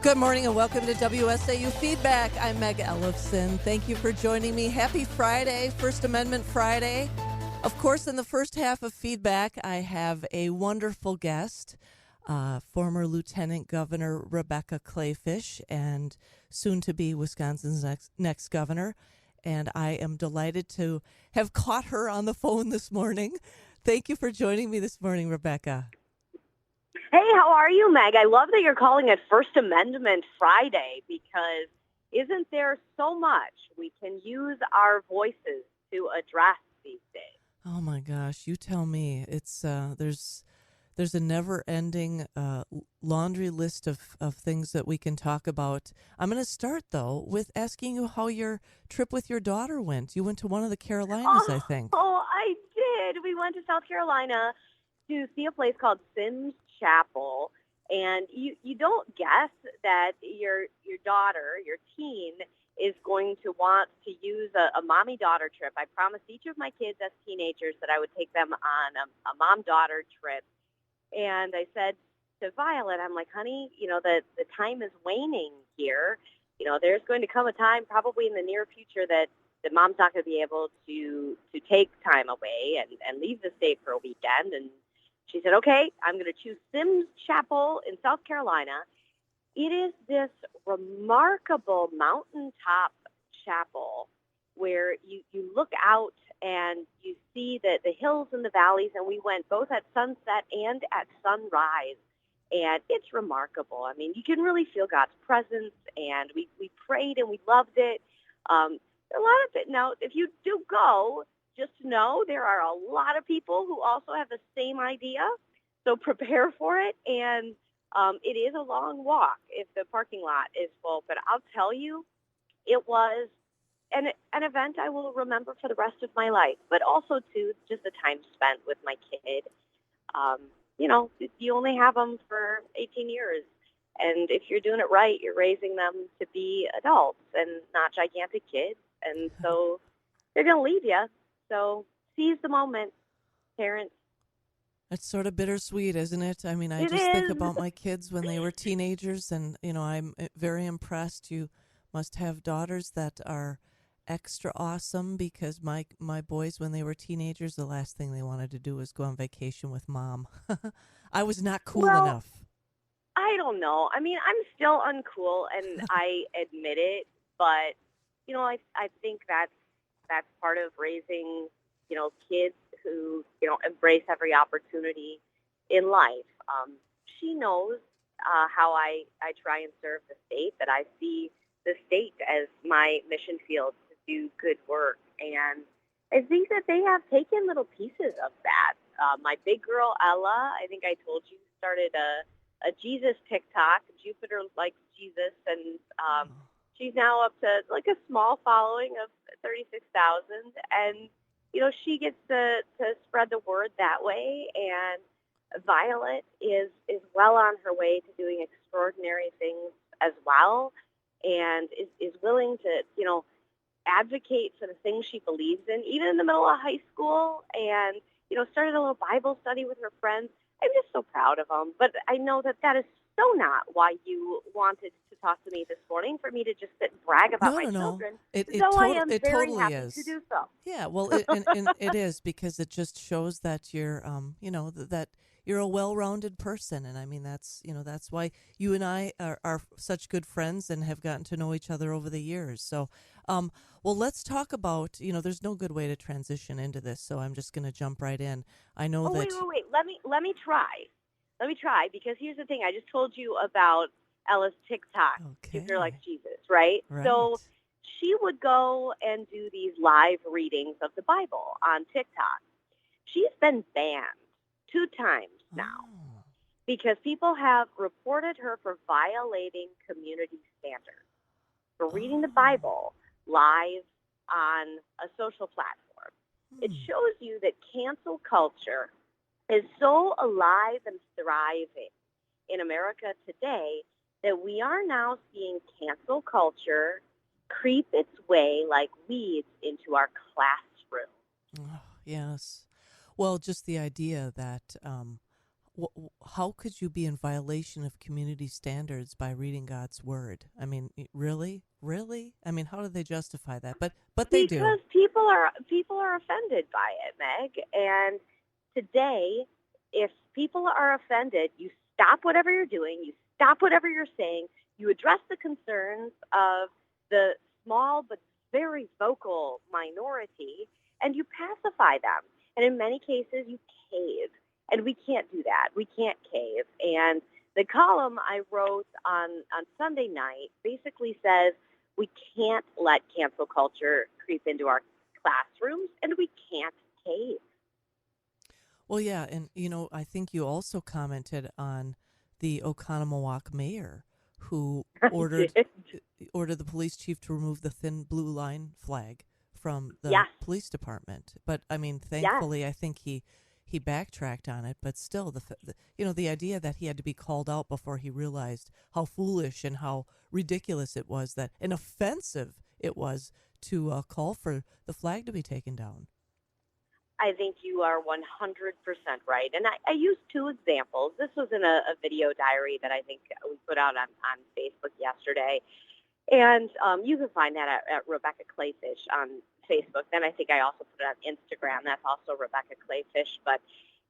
Good morning and welcome to WSAU Feedback. I'm Meg Ellefson. Thank you for joining me. Happy Friday, First Amendment Friday. Of course, in the first half of Feedback, I have a wonderful guest, former Lieutenant Governor Rebecca Kleefisch, and soon to be Wisconsin's next governor. And I am delighted to have caught her on the phone this morning. Thank you for joining me this morning, Rebecca. Hey, how are you, Meg? I love that you're calling it First Amendment Friday because isn't there so much we can use our voices to address these days? Oh my gosh, you tell me. It's there's a never-ending laundry list of things that we can talk about. I'm going to start though with asking you how your trip with your daughter went. You went to one of the Carolinas, I think. Oh, I did. We went to South Carolina to see a place called Sims Chapel, and you don't guess that your daughter, your teen, is going to want to use a mommy-daughter trip. I promised each of my kids as teenagers that I would take them on a mom-daughter trip, and I said to Violet, I'm like, honey, the time is waning here. There's going to come a time probably in the near future that mom's not going to be able to take time away and leave the state for a weekend. And she said, okay, I'm going to choose Sims Chapel in South Carolina. It is this remarkable mountaintop chapel where you look out and you see the hills and the valleys, and we went both at sunset and at sunrise, and it's remarkable. I mean, you can really feel God's presence, and we prayed and we loved it. A lot of it. Now, if you do go, just know there are a lot of people who also have the same idea, so prepare for it. And it is a long walk if the parking lot is full. But I'll tell you, it was an event I will remember for the rest of my life, but also, too, just the time spent with my kid. You only have them for 18 years. And if you're doing it right, you're raising them to be adults and not gigantic kids. And so they're going to leave you. So seize the moment, parents. It's sort of bittersweet, isn't it? I mean, I just think about my kids when they were teenagers, and, I'm very impressed. You must have daughters that are extra awesome, because my boys, when they were teenagers, the last thing they wanted to do was go on vacation with mom. I was not cool enough. I don't know. I mean, I'm still uncool, and I admit it, but, I think that's part of raising, kids who, embrace every opportunity in life. She knows how I try and serve the state, that I see the state as my mission field to do good work. And I think that they have taken little pieces of that. My big girl, Ella, I think I told you, started a Jesus TikTok. Jupiter likes Jesus, and she's now up to like a small following of 36,000, and she gets to spread the word that way. And Violet is well on her way to doing extraordinary things as well, and is willing to advocate for the things she believes in, even in the middle of high school. And started a little Bible study with her friends. I'm just so proud of them. But I know that is so not why you wanted to talk to me this morning, for me to just sit and brag about my children. It I am very totally happy is. to do so. Yeah, well, and it is, because it just shows that you're, that you're a well-rounded person. And I mean, that's why you and I are such good friends and have gotten to know each other over the years. So, well, let's talk about, there's no good way to transition into this, so I'm just going to jump right in. I know that. Wait. Let me try. Because here's the thing. I just told you about Ella's TikTok. Okay. Jupiter likes Jesus, right? So she would go and do these live readings of the Bible on TikTok. She's been banned 2 times now because people have reported her for violating community standards, for reading the Bible live on a social platform. It shows you that cancel culture is so alive and thriving in America today that we are now seeing cancel culture creep its way like weeds into our classroom. Oh, yes. Well, just the idea that how could you be in violation of community standards by reading God's word? I mean, really? I mean, how do they justify that? But they do. Because people are offended by it, Meg. And today, if people are offended, you stop whatever you're doing, you stop whatever you're saying, you address the concerns of the small but very vocal minority, and you pacify them. And in many cases, you cave. And we can't do that. We can't cave. And the column I wrote on Sunday night basically says we can't let cancel culture creep into our classrooms, and we can't cave. Well, yeah, and I think you also commented on the Oconomowoc mayor who ordered the police chief to remove the thin blue line flag from the Yes. police department. But I mean, Yes. thankfully, I think he backtracked on it. But still, the idea that he had to be called out before he realized how foolish and how ridiculous it was, that and offensive it was to call for the flag to be taken down. I think you are 100% right. And I used two examples. This was in a video diary that I think we put out on Facebook yesterday. And you can find that at Rebecca Clayfish on Facebook. Then I think I also put it on Instagram. That's also Rebecca Clayfish. But,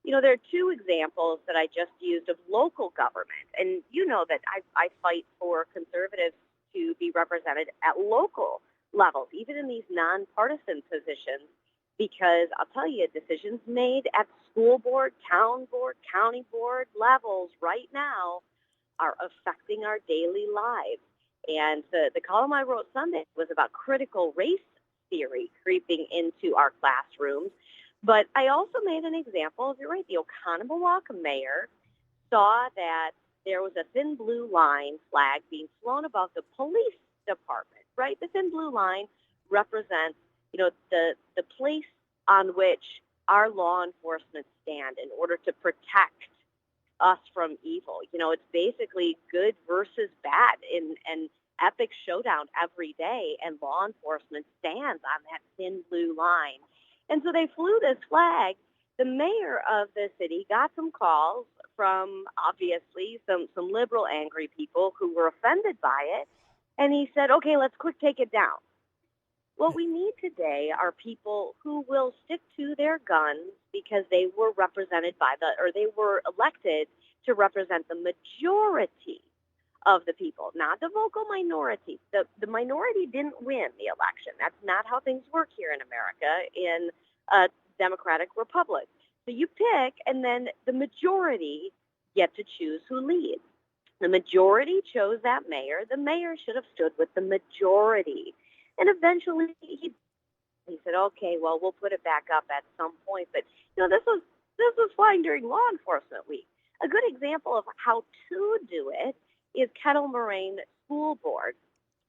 there are two examples that I just used of local government. And you know that I fight for conservatives to be represented at local levels, even in these nonpartisan positions, because I'll tell you, decisions made at school board, town board, county board levels right now are affecting our daily lives. And the column I wrote Sunday was about critical race theory creeping into our classrooms. But I also made an example. You're right, the Oconomowoc mayor saw that there was a thin blue line flag being flown above the police department, right? The thin blue line represents, the place on which our law enforcement stand in order to protect us from evil. It's basically good versus bad in an epic showdown every day, and law enforcement stands on that thin blue line. And so they flew this flag. The mayor of the city got some calls from, obviously, some liberal angry people who were offended by it, and he said, okay, let's quick take it down. What we need today are people who will stick to their guns because they were represented they were elected to represent the majority of the people, not the vocal minority. The minority didn't win the election. That's not how things work here in America in a democratic republic. So you pick, and then the majority get to choose who leads. The majority chose that mayor. The mayor should have stood with the majority. And eventually he said, okay, well, we'll put it back up at some point. But, this was flying during Law Enforcement Week. A good example of how to do it is Kettle Moraine School Board.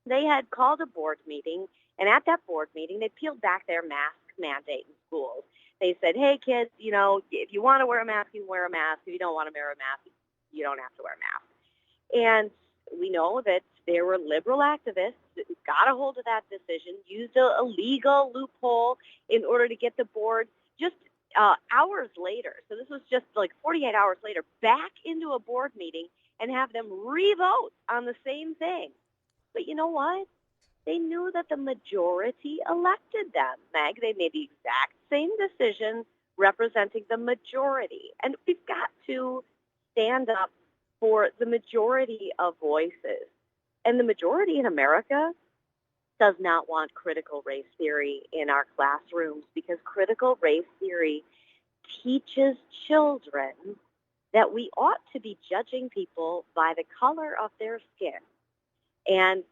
They had called a board meeting, and at that board meeting, they peeled back their mask mandate in schools. They said, hey, kids, if you want to wear a mask, you can wear a mask. If you don't want to wear a mask, you don't have to wear a mask. And we know that there were liberal activists who got a hold of that decision, used a legal loophole in order to get the board just hours later. So this was just like 48 hours later, back into a board meeting and have them re-vote on the same thing. But you know what? They knew that the majority elected them, Meg. They made the exact same decision representing the majority. And we've got to stand up for the majority of voices. And the majority in America does not want critical race theory in our classrooms, because critical race theory teaches children that we ought to be judging people by the color of their skin. And,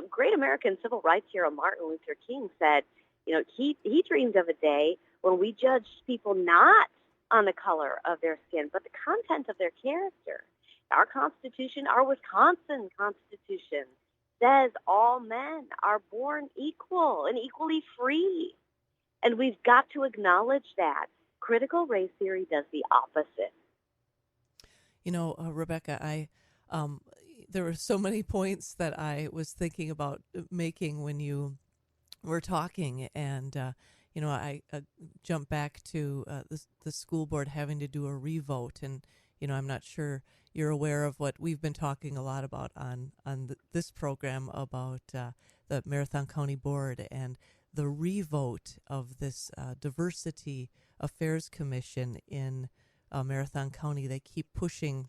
great American civil rights hero Martin Luther King said, he dreamed of a day when we judged people not on the color of their skin, but the content of their character. Our Constitution, our Wisconsin Constitution, says all men are born equal and equally free. And we've got to acknowledge that. Critical race theory does the opposite. Rebecca, there were so many points that I was thinking about making when you were talking, and I jumped back to the school board having to do a revote, and I'm not sure you're aware of what we've been talking a lot about on this program about the Marathon County Board and the revote of this Diversity Affairs Commission in Marathon County. They keep pushing.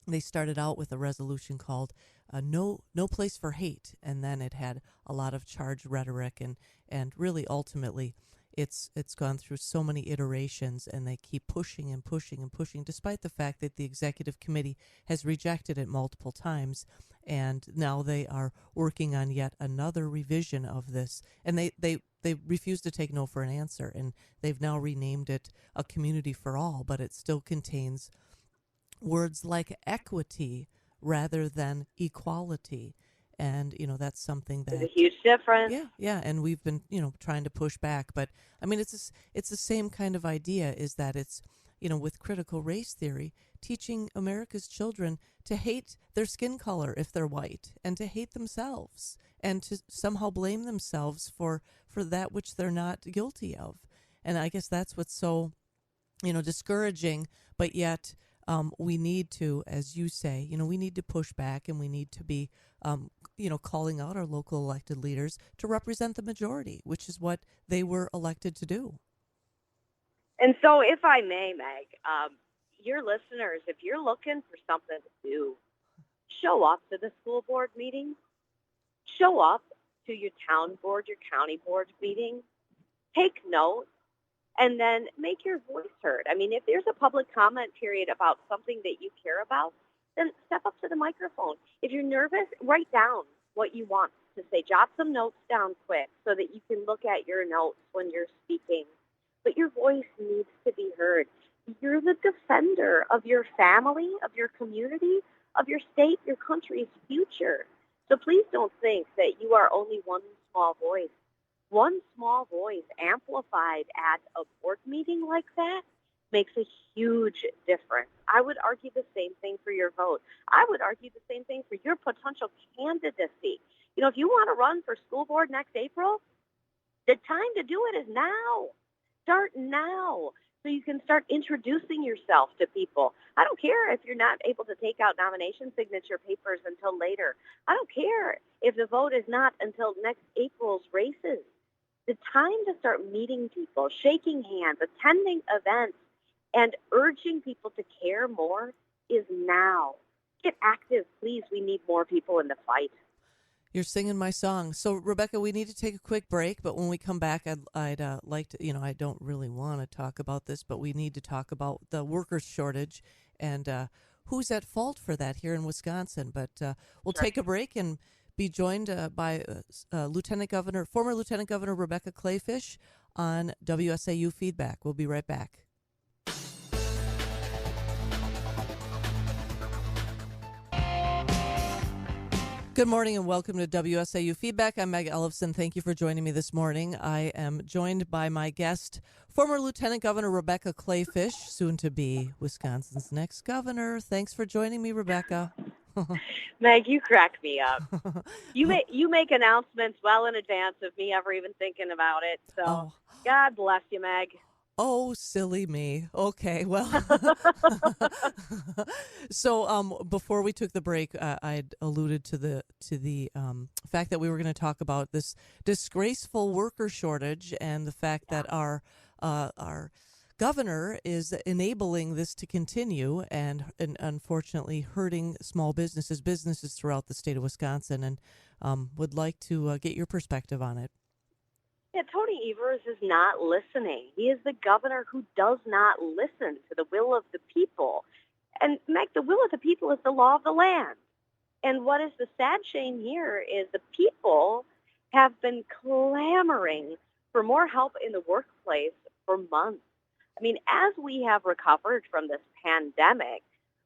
They started out with a resolution called "No Place for Hate," and then it had a lot of charged rhetoric, and really ultimately, it's gone through so many iterations, and they keep pushing and pushing and pushing, despite the fact that the executive committee has rejected it multiple times, and now they are working on yet another revision of this, and they refuse to take no for an answer, and they've now renamed it a community for all, but it still contains words like equity rather than equality. And, that's something There's a that, huge difference. yeah. And we've been, trying to push back. But, I mean, it's the same kind of idea is that it's, with critical race theory, teaching America's children to hate their skin color if they're white and to hate themselves and to somehow blame themselves for that which they're not guilty of. And I guess that's what's so, discouraging, but yet we need to, as you say, we need to push back and we need to be, calling out our local elected leaders to represent the majority, which is what they were elected to do. And so, if I may, Meg, your listeners, if you're looking for something to do, show up to the school board meeting, show up to your town board, your county board meeting, take notes, and then make your voice heard. I mean, if there's a public comment period about something that you care about, then step up to the microphone. If you're nervous, write down what you want to say. Jot some notes down quick so that you can look at your notes when you're speaking. But your voice needs to be heard. You're the defender of your family, of your community, of your state, your country's future. So please don't think that you are only one small voice. One small voice amplified at a board meeting like that makes a huge difference. I would argue the same thing for your vote. I would argue the same thing for your potential candidacy. If you want to run for school board next April, the time to do it is now. Start now so you can start introducing yourself to people. I don't care if you're not able to take out nomination signature papers until later. I don't care if the vote is not until next April's races. The time to start meeting people, shaking hands, attending events, and urging people to care more is now. Get active, please. We need more people in the fight. You're singing my song. So, Rebecca, we need to take a quick break, but when we come back, I'd like to, I don't really want to talk about this, but we need to talk about the workers' shortage and who's at fault for that here in Wisconsin. But we'll take a break and be joined by former Lieutenant Governor Rebecca Kleefisch on WSAU Feedback. We'll be right back. Good morning and welcome to WSAU Feedback. I'm Meg Ellefson. Thank you for joining me this morning. I am joined by my guest, former Lieutenant Governor Rebecca Kleefisch, soon to be Wisconsin's next governor. Thanks for joining me, Rebecca. Meg, you crack me up. You make announcements well in advance of me ever even thinking about it. So God bless you, Meg. Oh, silly me. Okay, well, so before we took the break, I'd alluded to the fact that we were going to talk about this disgraceful worker shortage and the fact that our governor is enabling this to continue and unfortunately hurting small businesses throughout the state of Wisconsin, and would like to get your perspective on it. Yeah, Tony Evers is not listening. He is the governor who does not listen to the will of the people. And, Meg, the will of the people is the law of the land. And what is the sad shame here is the people have been clamoring for more help in the workplace for months. I mean, as we have recovered from this pandemic,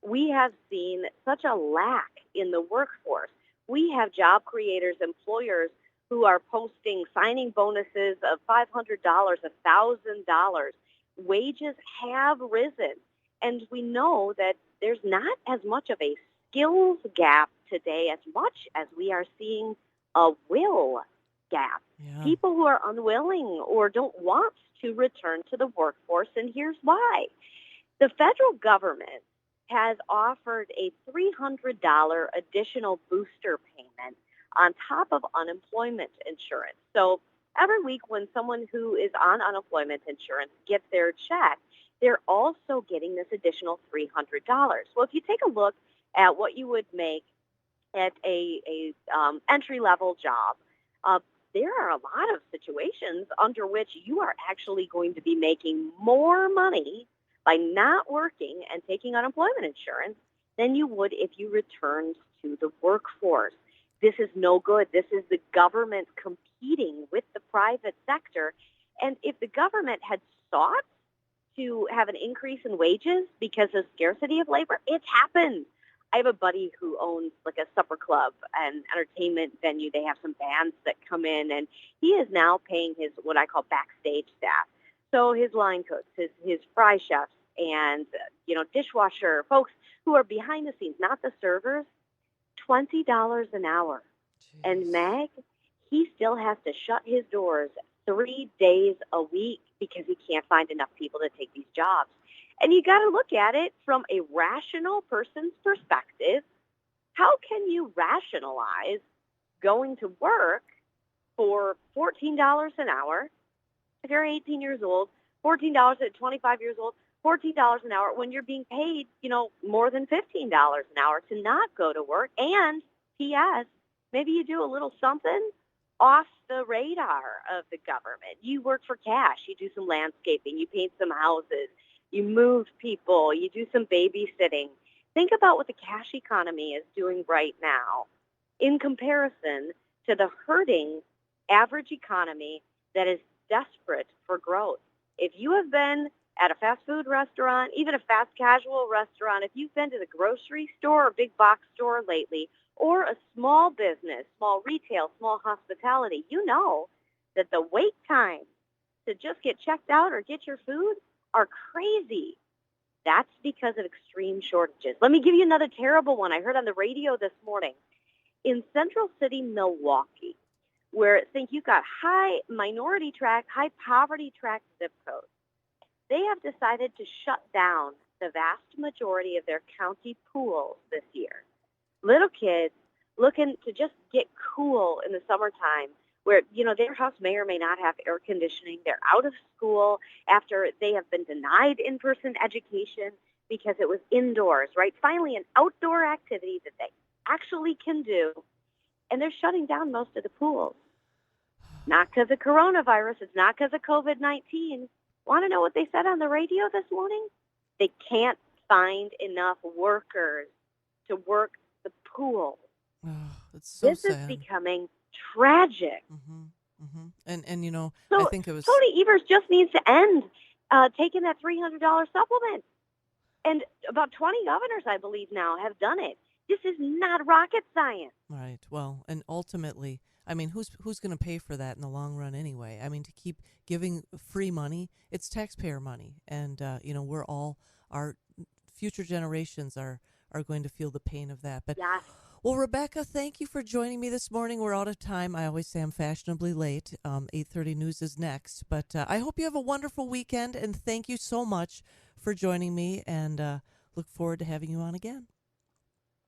we have seen such a lack in the workforce. We have job creators, employers who are posting signing bonuses of $500, $1,000. Wages have risen. And we know that there's not as much of a skills gap today as much as we are seeing a will gap. Yeah. People who are unwilling or don't want to return to the workforce, and here's why. The federal government has offered a $300 additional booster payment on top of unemployment insurance. So every week when someone who is on unemployment insurance gets their check, they're also getting this additional $300. Well, if you take a look at what you would make at a entry-level job, uh, there are a lot of situations under which you are actually going to be making more money by not working and taking unemployment insurance than you would if you returned to the workforce. This is no good. This is the government competing with the private sector. And if the government had sought to have an increase in wages because of scarcity of labor, it's happened. I have a buddy who owns like a supper club and entertainment venue. They have some bands that come in, and he is now paying his what I call backstage staff. So his line cooks, his fry chefs, and dishwasher folks who are behind the scenes, not the servers, $20 an hour. Jeez. And Meg, he still has to shut his doors 3 days a week because he can't find enough people to take these jobs. And you got to look at it from a rational person's perspective. How can you rationalize going to work for $14 an hour if you're 18 years old, $14 at 25 years old, $14 an hour when you're being paid, more than $15 an hour to not go to work? And P.S., maybe you do a little something off the radar of the government. You work for cash. You do some landscaping. You paint some houses. You move people. You do some babysitting. Think about what the cash economy is doing right now in comparison to the hurting average economy that is desperate for growth. If you have been at a fast food restaurant, even a fast casual restaurant, if you've been to the grocery store or big box store lately, or a small business, small retail, small hospitality, you know that the wait time to just get checked out or get your food are crazy. That's because of extreme shortages. Let me give you another terrible one I heard on the radio this morning. In Central City, Milwaukee, where think you've got high minority tract, high poverty tract zip codes, they have decided to shut down the vast majority of their county pools this year. Little kids looking to just get cool in the summertime where, their house may or may not have air conditioning. They're out of school after they have been denied in-person education because it was indoors, right? Finally, an outdoor activity that they actually can do, and they're shutting down most of the pools. Not because of coronavirus. It's not because of COVID-19. Want to know what they said on the radio this morning? They can't find enough workers to work the pool. Oh, it's so this sad. is becoming tragic. Mm-hmm, mm-hmm. And So I think it was Tony Evers just needs to end taking that $300 supplement. And about 20 governors, I believe, now have done it. This is not rocket science. right. Well, and ultimately, I mean, who's going to pay for that in the long run anyway? I mean, to keep giving free money, it's taxpayer money, and our future generations are going to feel the pain of that. But Yes. well, Rebecca, thank you for joining me this morning. We're out of time. I always say I'm fashionably late. 8:30 news is next, but I hope you have a wonderful weekend, and thank you so much for joining me. And look forward to having you on again.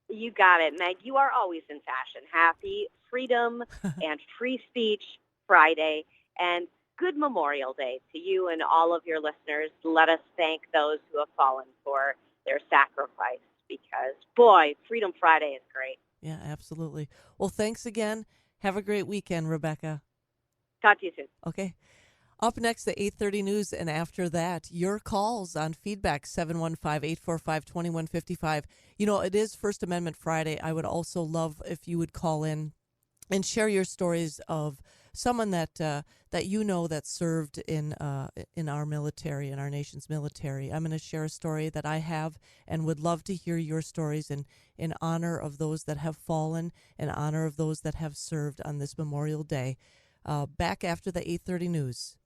You got it, Meg. You are always in fashion. Happy Freedom and Free Speech Friday, and good Memorial Day to you and all of your listeners. Let us thank those who have fallen for their sacrifice because, boy, Freedom Friday is great. Yeah, absolutely. Well, thanks again. Have a great weekend, Rebecca. Talk to you soon. Okay. Up next, the 8:30 news, and after that, your calls on feedback, 715-845-2155. It is First Amendment Friday. I would also love if you would call in and share your stories of someone that that served in our military, in our nation's military. I'm going to share a story that I have and would love to hear your stories in honor of those that have fallen, in honor of those that have served on this Memorial Day. Back after the 8:30 news.